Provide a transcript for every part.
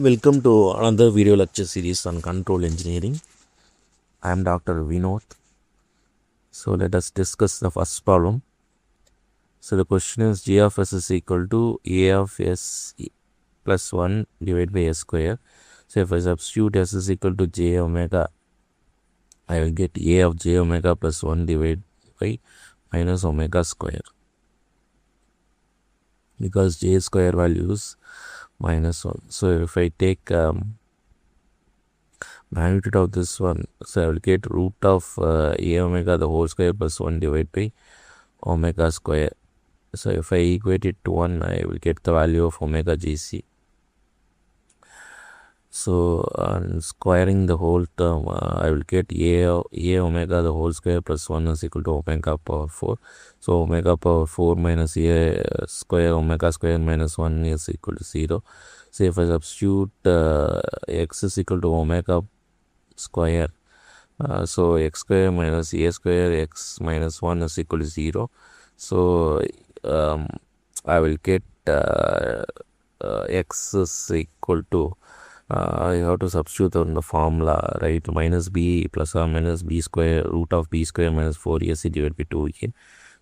Welcome to another video lecture series on control engineering. I am Dr. Vinod. So let us discuss the first problem. So the question is g of s is equal to a of s plus 1 divided by s square. So if I substitute s is equal to j omega, I will get a of j omega plus 1 divided by minus omega square, because j square value is minus 1. So if I take magnitude of this one, so I will get root of a omega the whole square plus 1 divided by omega square. So if I equate it to 1, I will get the value of omega gc. So squaring the whole term, I will get a omega the whole square plus 1 is equal to omega power 4. So omega power 4 minus a square omega square minus 1 is equal to 0. So if I substitute x is equal to omega square, so x square minus a square x minus 1 is equal to 0. So I will get x is equal to I have to substitute on the formula, right? Minus b plus or minus b square root of b square minus 4ac divided by 2a.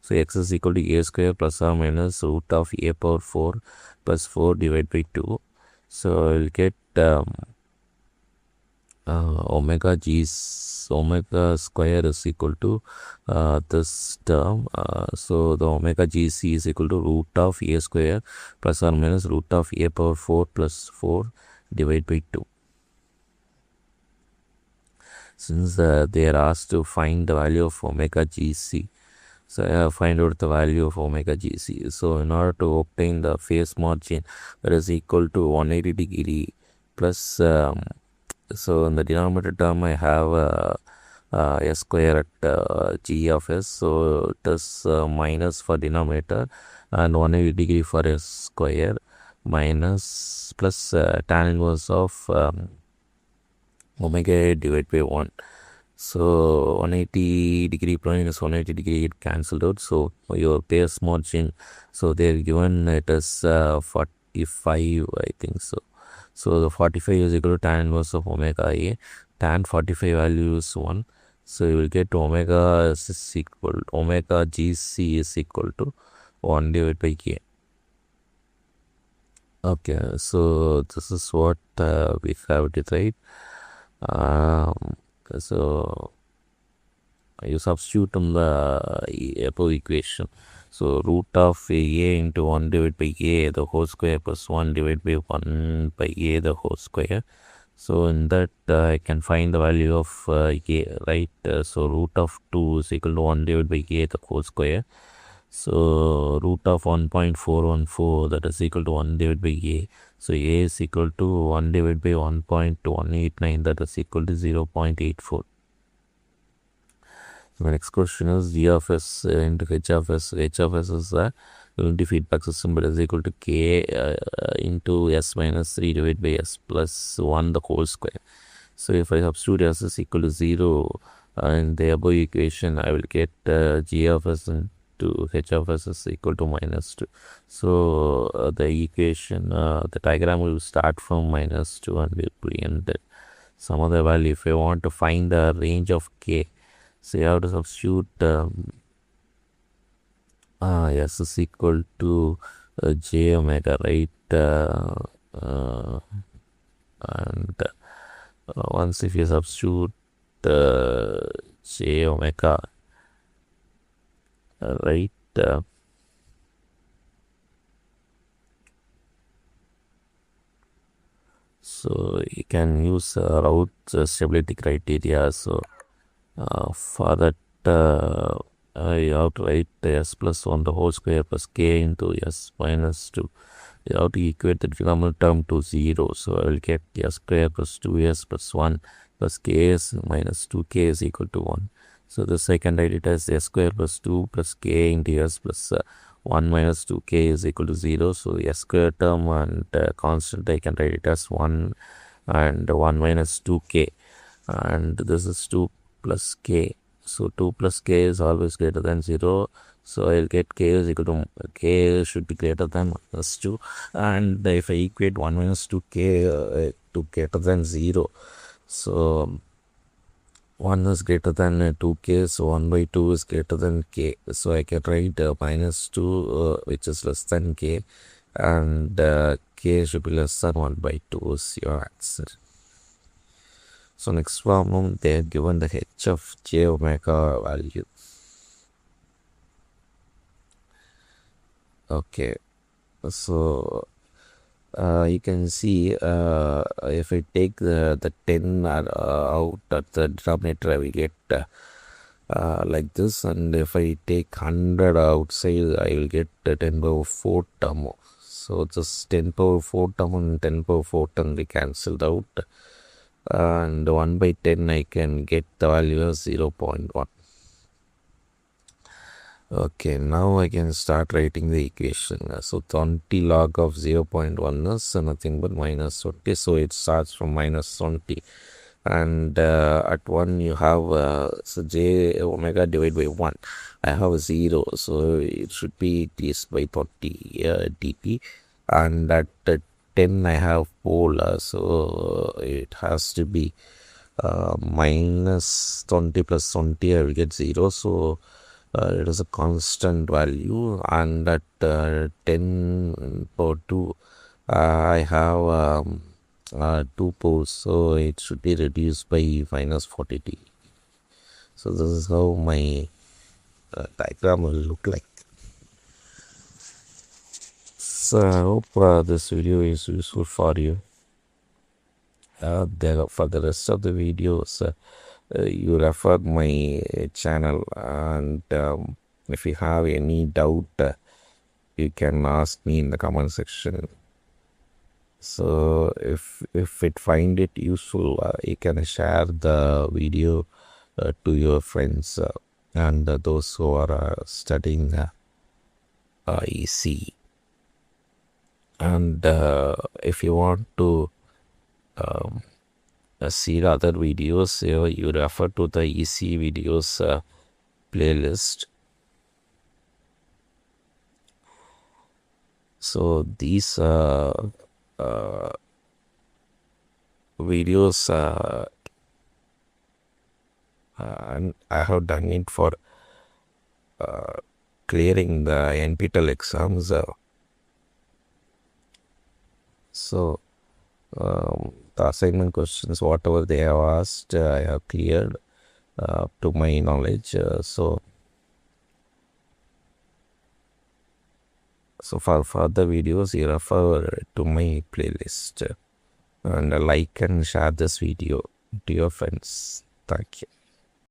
So x is equal to a square plus or minus root of a power 4 plus 4 divided by 2. So I will get omega square is equal to this term. So the omega gc is equal to root of a square plus or minus root of a power 4 plus 4 divided by 2. Since they are asked to find the value of omega gc, so I have find out the value of omega gc. So in order to obtain the phase margin, that is equal to 180 degree plus so in the denominator term I have s square at g of s, so it is minus for denominator and 180 degree for s square minus plus tan inverse of omega divided by 1. So 180 degree minus 180 degree it cancelled out. So your phase margin, so they are given it is 45, I think so. So the 45 is equal to tan inverse of omega a. Tan 45 value is 1. So you will get omega gc is equal to 1 divided by k. Okay, so this is what we have decided. So you substitute on the above equation. So root of a into 1 divided by a the whole square plus 1 divided by 1 by a the whole square. So in that I can find the value of a, right? So root of 2 is equal to 1 divided by a the whole square. So root of 1.414, that is equal to 1 divided by a. So a is equal to 1 divided by 1.189, that is equal to 0.84. The next question is g of s into h of s. H of s is the unity feedback system, but is equal to k into s minus 3 divided by s plus 1 the whole square. So if I substitute s is equal to 0 in the above equation, I will get g of s into h of s is equal to minus 2. So the equation, the diagram will start from minus 2 and will end at some other value. If I want to find the range of k, so you have to substitute s is equal to j omega, right? And once if you substitute j omega, right? So you can use route stability criteria. So for that you have to write s plus 1 the whole square plus k into s minus 2. You have to equate the denominator term to 0. So I will get s square plus 2s plus 1 plus ks minus 2k is equal to 1. So this I can write it as s square plus 2 plus k into s plus 1 minus 2k is equal to 0. So s square term and constant I can write it as 1 and 1 minus 2k, and this is 2 plus k. So 2 plus k is always greater than 0. So I'll get k is equal to k should be greater than minus 2, and if I equate 1 minus 2k to greater than 0, so 1 is greater than 2k, so 1 by 2 is greater than k. So I can write minus 2 which is less than k, and k should be less than 1 by 2 is your answer. So next problem, they are given the h of j omega value. Okay, so you can see if I take the 10 out at the denominator, I will get like this, and if I take 100 outside, I will get 10 power 4 term. So just 10 power 4 term and 10 power 4 term be cancelled out, and 1 by 10 I can get the value of 0.1. Okay, now I can start writing the equation. So 20 log of 0.1 is nothing but minus 20. So it starts from minus 20. And at 1 you have so j omega divided by 1. I have 0. So it should be this by 20 dt. And at 10 I have pole. So it has to be minus 20 plus 20. I will get 0. So it is a constant value, and at 10 power 2 I have 2 poles, so it should be reduced by minus 40t. So this is how my diagram will look like. So I hope this video is useful for you. For the rest of the videos, you refer my channel, and if you have any doubt, you can ask me in the comment section. So if it find it useful, you can share the video to your friends and those who are studying EC. And if you want to see the other videos, you refer to the EC videos playlist. So these videos and I have done it for clearing the NPTEL exams. So the assignment questions, whatever they have asked, I have cleared to my knowledge. So for further videos, you refer to my playlist, and like and share this video to your friends. Thank you.